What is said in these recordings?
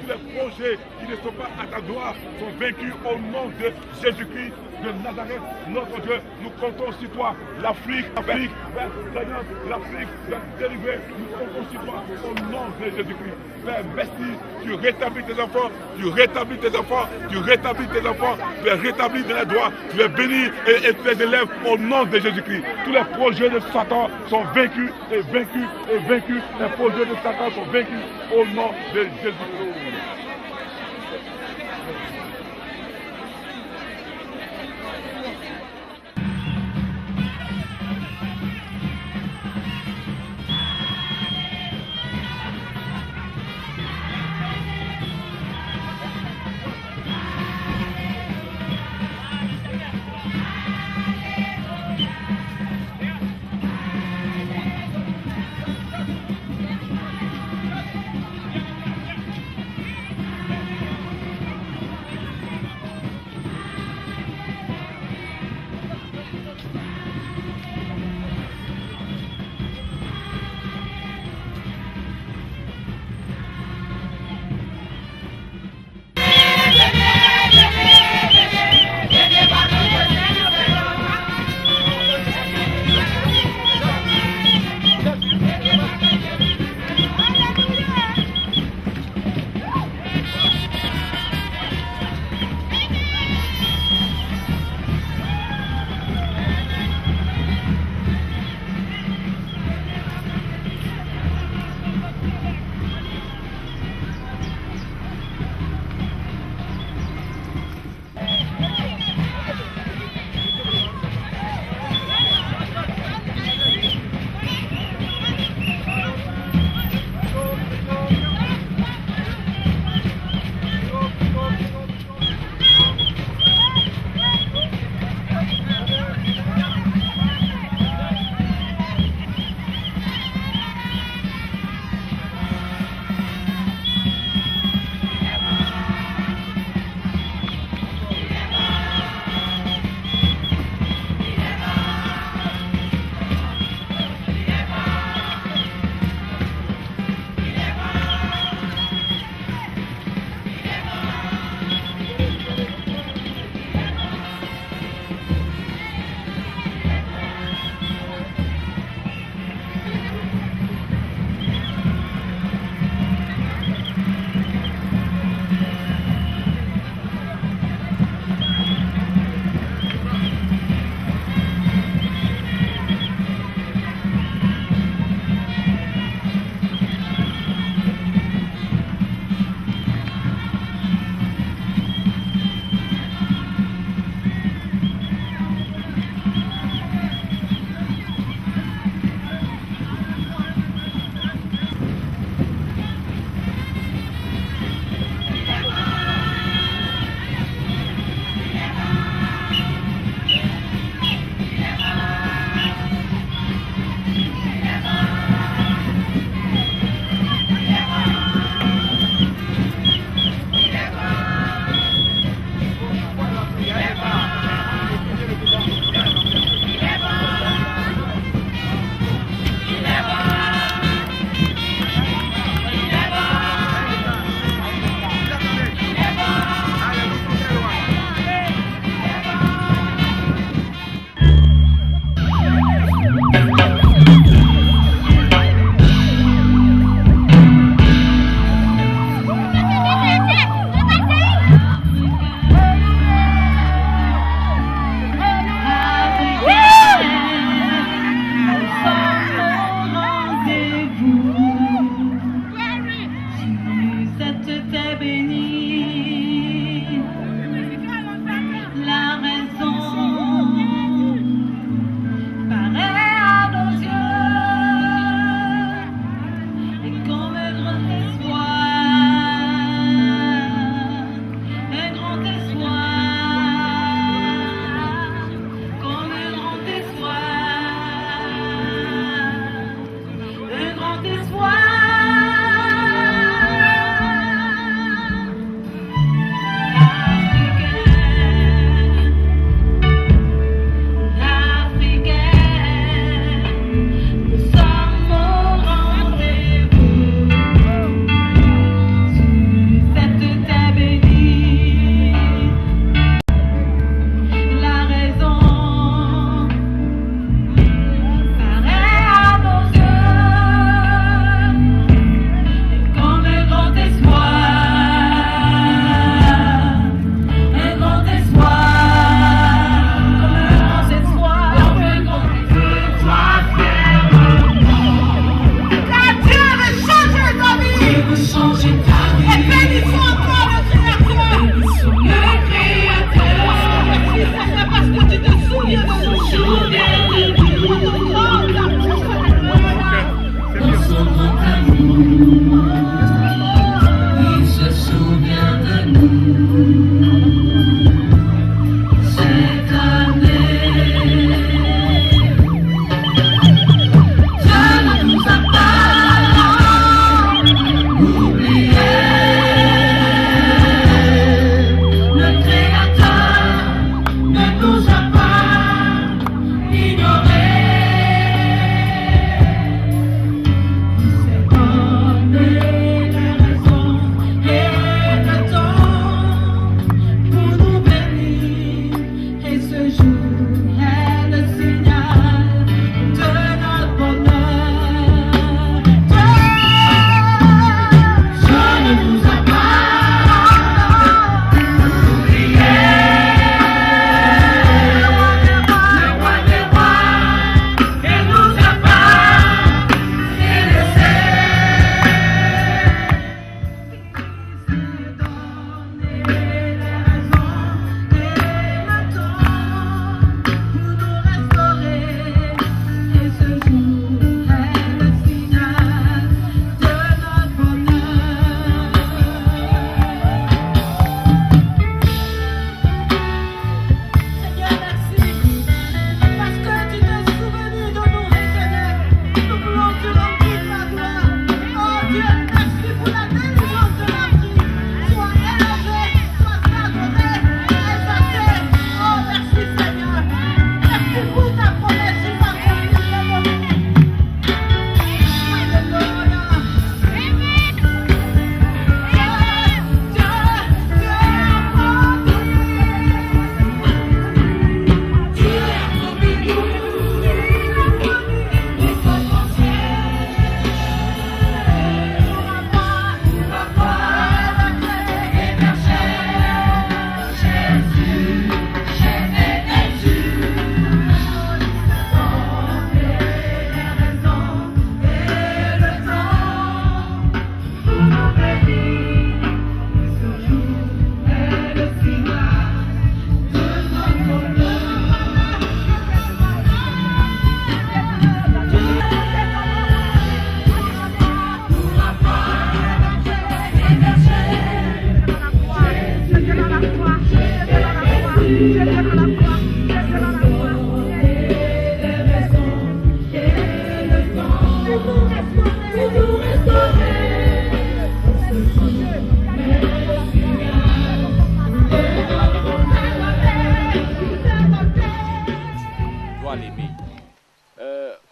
tous les projets qui ne sont pas à ta gloire sont vaincus au nom de Jésus-Christ de Nazareth, notre Dieu. Nous comptons sur toi. L'Afrique va l'Afrique va délivrer. Nous comptons sur toi au nom de Jésus-Christ. Père, merci. Tu rétablis tes enfants. Tu rétablis tes enfants. Tu rétablis tes enfants. Tu les rétablis dans les droits. Tu les bénis et tu les élèves au nom de Jésus-Christ. Tous les projets de Satan sont vaincus et vaincus et vaincus. Les projets de Satan sont vaincus au nom de Jésus-Christ. t'es béni, la raison paraît à nos yeux, et comme un grand espoir, un grand espoir, comme un grand espoir, un grand espoir.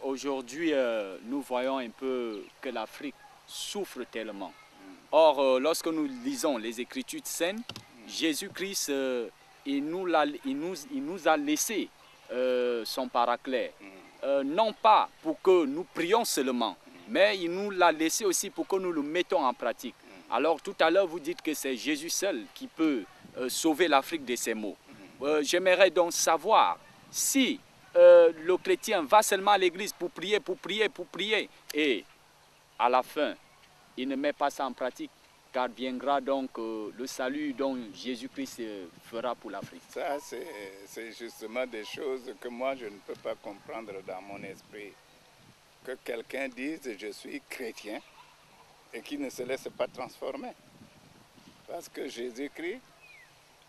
Aujourd'hui, nous voyons un peu que l'Afrique souffre tellement. Or, lorsque nous lisons les Écritures saintes, Jésus-Christ, il nous a laissé son paraclet. Non pas pour que nous prions seulement, mais il nous l'a laissé aussi pour que nous le mettons en pratique. Alors tout à l'heure, vous dites que c'est Jésus seul qui peut sauver l'Afrique de ces maux. J'aimerais donc savoir si le chrétien va seulement à l'église pour prier, et à la fin, il ne met pas ça en pratique. qu'adviendra donc le salut dont Jésus-Christ fera pour l'Afrique. Ça, c'est justement des choses que moi, je ne peux pas comprendre dans mon esprit. Que quelqu'un dise « je suis chrétien » et qui ne se laisse pas transformer. Parce que Jésus-Christ,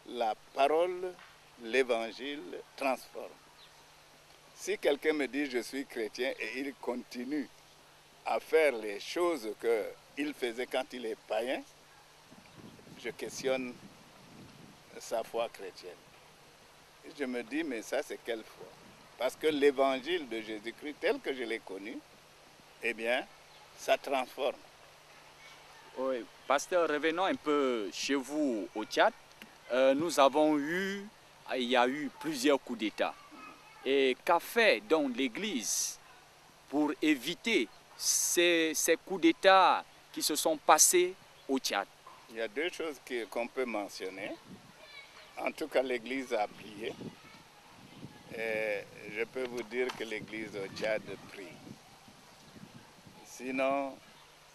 la parole, l'évangile transforme. Si quelqu'un me dit « je suis chrétien » et il continue à faire les choses qu'il faisait quand il est païen, je questionne sa foi chrétienne. Et je me dis, mais ça c'est quelle foi? Parce que l'évangile de Jésus-Christ, tel que je l'ai connu, eh bien, ça transforme. Oui, pasteur, revenons un peu chez vous au Tchad. Nous avons eu, il y a eu plusieurs coups d'État. Et qu'a fait donc l'Église pour éviter ces coups d'État qui se sont passés au Tchad? Il y a deux choses qu'on peut mentionner. En tout cas, l'Église a prié. Et je peux vous dire que l'Église au Tchad prie. Sinon,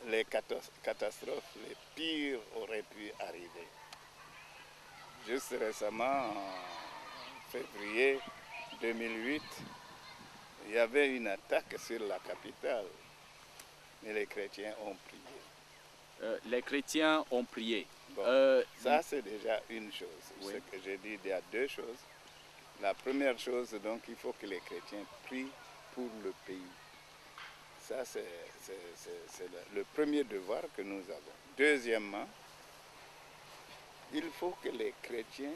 les catastrophes les pires auraient pu arriver. Juste récemment, en février 2008, il y avait une attaque sur la capitale. Mais les chrétiens ont prié. Les chrétiens ont prié. Bon, ça, c'est déjà une chose. Oui. Ce que j'ai dit, il y a deux choses. La première chose, donc, il faut que les chrétiens prient pour le pays. Ça, c'est le premier devoir que nous avons. Deuxièmement, il faut que les chrétiens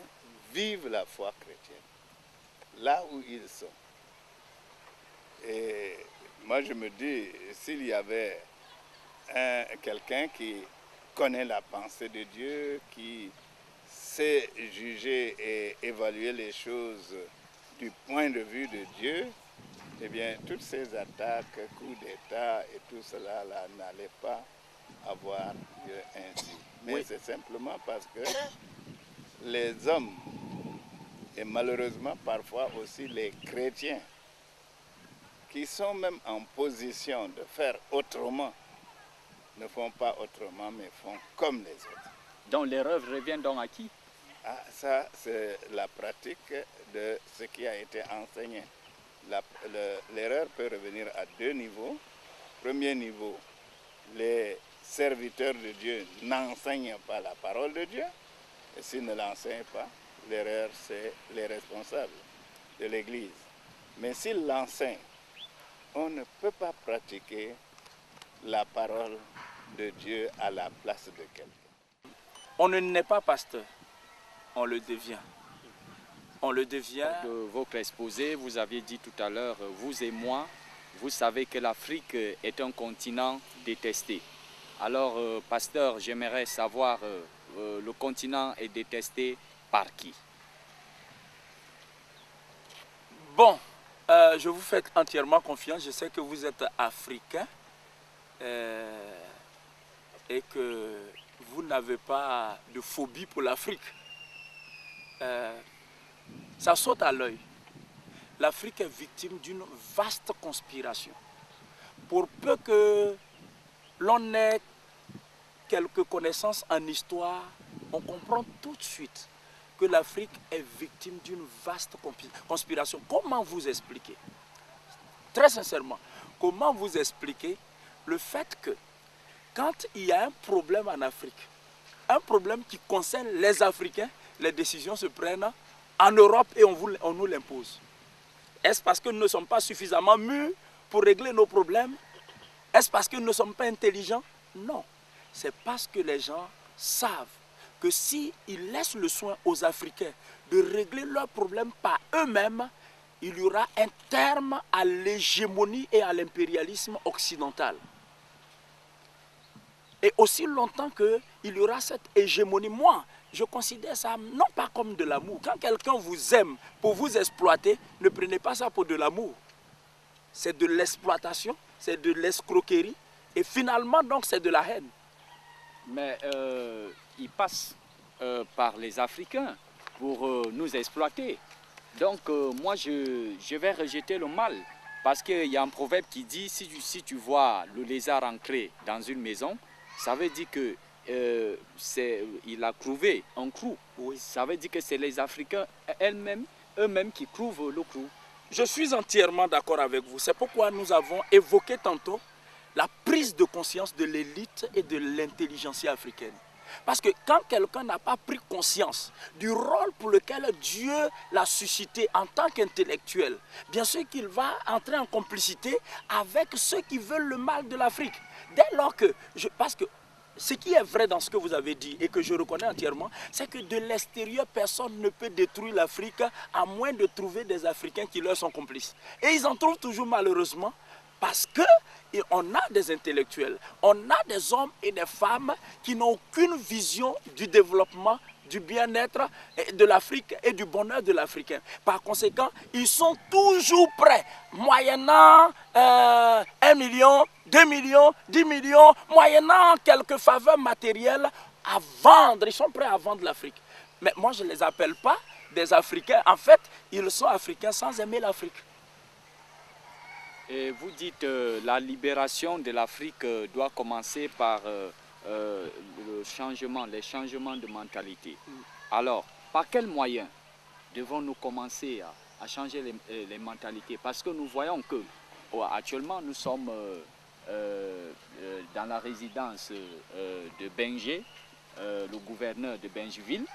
vivent la foi chrétienne, là où ils sont. Et moi, je me dis, s'il y avait quelqu'un qui connaît la pensée de Dieu, qui sait juger et évaluer les choses du point de vue de Dieu, eh bien, toutes ces attaques, coups d'État et tout cela là n'allaient pas avoir lieu ainsi. Mais Oui. c'est simplement parce que les hommes, et malheureusement parfois aussi les chrétiens, qui sont même en position de faire autrement, ne font pas autrement, mais font comme les autres. Donc l'erreur revient donc à qui? Ah, ça, c'est la pratique de ce qui a été enseigné. L'erreur peut revenir à deux niveaux. Premier niveau, les serviteurs de Dieu n'enseignent pas la parole de Dieu. Et s'ils ne l'enseignent pas, l'erreur, c'est les responsables de l'Église. Mais s'ils l'enseignent, on ne peut pas pratiquer la parole de Dieu à la place de quelqu'un. On ne naît pas pasteur, on le devient. On le devient. De votre exposé, vous aviez dit tout à l'heure, vous et moi, vous savez que l'Afrique est un continent détesté. Alors, pasteur, j'aimerais savoir, le continent est détesté par qui? Bon, je vous fais entièrement confiance. Je sais que vous êtes africain et que vous n'avez pas de phobie pour l'Afrique. Ça saute à l'œil. L'Afrique est victime d'une vaste conspiration. Pour peu que l'on ait quelques connaissances en histoire, on comprend tout de suite que l'Afrique est victime d'une vaste conspiration. Comment vous expliquer? Très sincèrement, comment vous expliquer le fait que quand il y a un problème en Afrique, un problème qui concerne les Africains, les décisions se prennent en Europe et on nous l'impose? Est-ce parce que nous ne sommes pas suffisamment mûrs pour régler nos problèmes? Est-ce parce que nous ne sommes pas intelligents? Non. C'est parce que les gens savent que s'ils laissent le soin aux Africains de régler leurs problèmes par eux-mêmes, il y aura un terme à l'hégémonie et à l'impérialisme occidental. Et aussi longtemps qu'il y aura cette hégémonie, moi, je considère ça non pas comme de l'amour. Quand quelqu'un vous aime pour vous exploiter, ne prenez pas ça pour de l'amour. C'est de l'exploitation, c'est de l'escroquerie, et finalement, donc, c'est de la haine. Mais il passe par les Africains pour nous exploiter. Donc moi je vais rejeter le mal. Parce qu'il y a un proverbe qui dit, si tu vois le lézard entrer dans une maison, ça veut dire que il a trouvé un clou. Oui. Ça veut dire que c'est les Africains eux-mêmes qui trouvent le clou. Je suis entièrement d'accord avec vous. C'est pourquoi nous avons évoqué tantôt la prise de conscience de l'élite et de l'intelligentsia africaine. Parce que quand quelqu'un n'a pas pris conscience du rôle pour lequel Dieu l'a suscité en tant qu'intellectuel, bien sûr qu'il va entrer en complicité avec ceux qui veulent le mal de l'Afrique. Dès lors que, parce que ce qui est vrai dans ce que vous avez dit et que je reconnais entièrement, c'est que de l'extérieur, personne ne peut détruire l'Afrique à moins de trouver des Africains qui leur sont complices. Et ils en trouvent toujours malheureusement parce qu'on a des intellectuels, on a des hommes et des femmes qui n'ont aucune vision du développement, du bien-être de l'Afrique et du bonheur de l'Africain. Par conséquent, ils sont toujours prêts, moyennant 1 million, 2 millions, 10 millions, moyennant quelques faveurs matérielles, à vendre. Ils sont prêts à vendre l'Afrique. Mais moi, je ne les appelle pas des Africains. En fait, ils sont Africains sans aimer l'Afrique. Et vous dites la libération de l'Afrique doit commencer par les changements de mentalité. Alors, par quels moyens devons-nous commencer à changer les mentalités? Parce que nous voyons que actuellement nous sommes dans la résidence de Bengé, le gouverneur de Bengeville.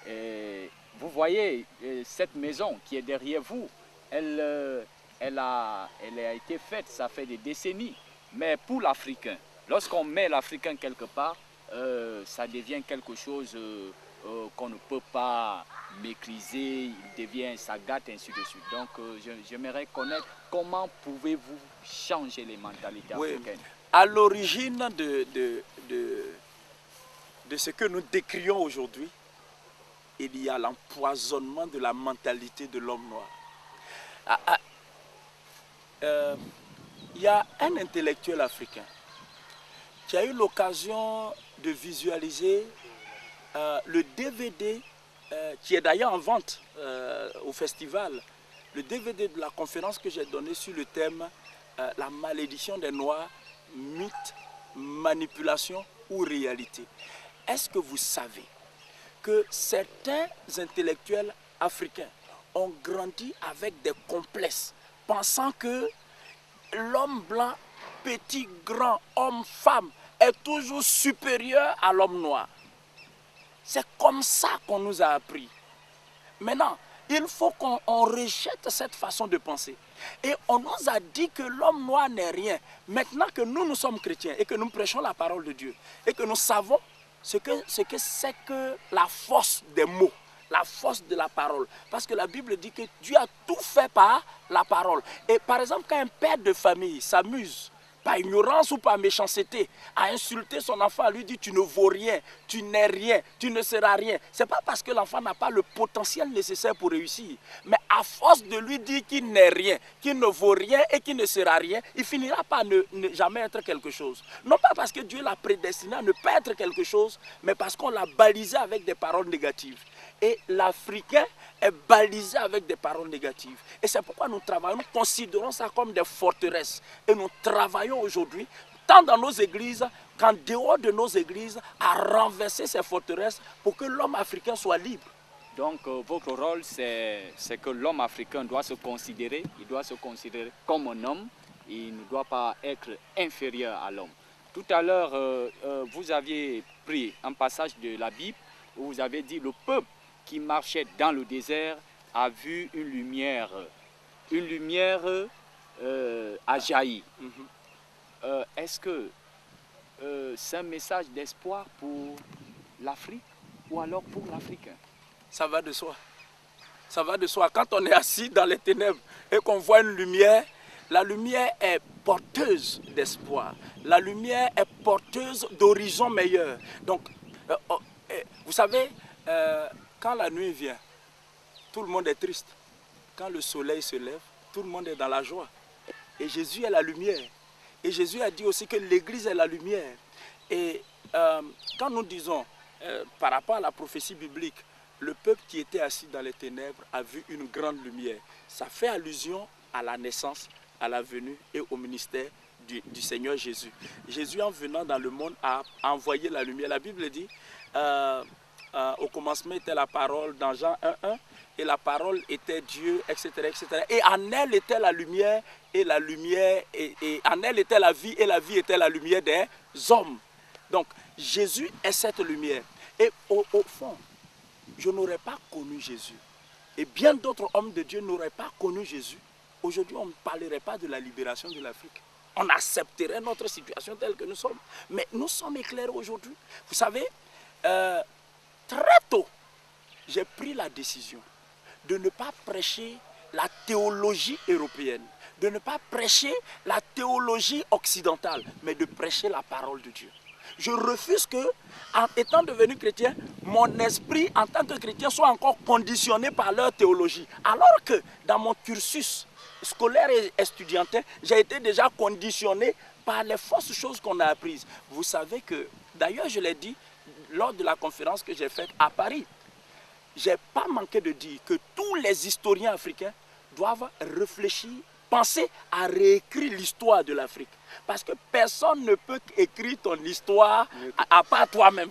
Et vous voyez cette maison qui est derrière vous, elle a été faite, ça fait des décennies. Mais pour l'Africain, lorsqu'on met l'Africain quelque part, ça devient quelque chose qu'on ne peut pas maîtriser, ça gâte, ainsi de suite. Donc j'aimerais connaître comment pouvez-vous changer les mentalités africaines. À l'origine de ce que nous décrions aujourd'hui, il y a l'empoisonnement de la mentalité de l'homme noir. Il y a un intellectuel africain qui a eu l'occasion de visualiser le DVD, qui est d'ailleurs en vente au festival, le DVD de la conférence que j'ai donnée sur le thème la malédiction des Noirs, mythe, manipulation ou réalité. Est-ce que vous savez que certains intellectuels africains ont grandi avec des complexes, pensant que l'homme blanc, petit, grand, homme, femme, est toujours supérieur à l'homme noir? C'est comme ça qu'on nous a appris. Maintenant, il faut qu'on rejette cette façon de penser. Et on nous a dit que l'homme noir n'est rien. Maintenant que nous sommes chrétiens et que nous prêchons la parole de Dieu et que nous savons ce que c'est que la force des mots, la force de la parole. Parce que la Bible dit que Dieu a tout fait par la parole. Et par exemple, quand un père de famille s'amuse, par ignorance ou par méchanceté, à insulter son enfant, à lui dire tu ne vaux rien, tu n'es rien, tu ne seras rien. Ce n'est pas parce que l'enfant n'a pas le potentiel nécessaire pour réussir, mais à force de lui dire qu'il n'est rien, qu'il ne vaut rien et qu'il ne sera rien, il finira par ne jamais être quelque chose. Non pas parce que Dieu l'a prédestiné à ne pas être quelque chose, mais parce qu'on l'a balisé avec des paroles négatives. Et l'Africain est balisé avec des paroles négatives. Et c'est pourquoi nous travaillons, nous considérons ça comme des forteresses. Et nous travaillons aujourd'hui, tant dans nos églises qu'en dehors de nos églises, à renverser ces forteresses pour que l'homme africain soit libre. Donc votre rôle, c'est que l'homme africain doit se considérer, il doit se considérer comme un homme, il ne doit pas être inférieur à l'homme. Tout à l'heure, vous aviez pris un passage de la Bible où vous avez dit le peuple qui marchait dans le désert a vu une lumière a jailli. Est-ce que c'est un message d'espoir pour l'Afrique ou alors pour l'Africain? Ça va de soi. Ça va de soi. Quand on est assis dans les ténèbres et qu'on voit une lumière, la lumière est porteuse d'espoir. La lumière est porteuse d'horizons meilleurs. Donc, vous savez, quand la nuit vient, tout le monde est triste. Quand le soleil se lève, tout le monde est dans la joie. Et Jésus est la lumière. Et Jésus a dit aussi que l'Église est la lumière. Et quand nous disons, par rapport à la prophétie biblique, le peuple qui était assis dans les ténèbres a vu une grande lumière. Ça fait allusion à la naissance, à la venue et au ministère du Seigneur Jésus. Jésus, en venant dans le monde, a envoyé la lumière. La Bible dit, au commencement était la parole, dans Jean 1:1, et la parole était Dieu, etc., etc. Et en elle était la lumière, et la lumière, et en elle était la vie, et la vie était la lumière des hommes. Donc, Jésus est cette lumière. Et au fond, je n'aurais pas connu Jésus. Et bien d'autres hommes de Dieu n'auraient pas connu Jésus. Aujourd'hui, on ne parlerait pas de la libération de l'Afrique. On accepterait notre situation telle que nous sommes. Mais nous sommes éclairés aujourd'hui. Vous savez, très tôt, j'ai pris la décision de ne pas prêcher la théologie européenne, de ne pas prêcher la théologie occidentale, mais de prêcher la parole de Dieu. Je refuse que, en étant devenu chrétien, mon esprit en tant que chrétien soit encore conditionné par leur théologie. Alors que dans mon cursus scolaire et estudiantin, j'ai été déjà conditionné par les fausses choses qu'on a apprises. Vous savez que, d'ailleurs je l'ai dit lors de la conférence que j'ai faite à Paris, je n'ai pas manqué de dire que tous les historiens africains doivent réfléchir, penser à réécrire l'histoire de l'Afrique. Parce que personne ne peut écrire ton histoire à part toi-même.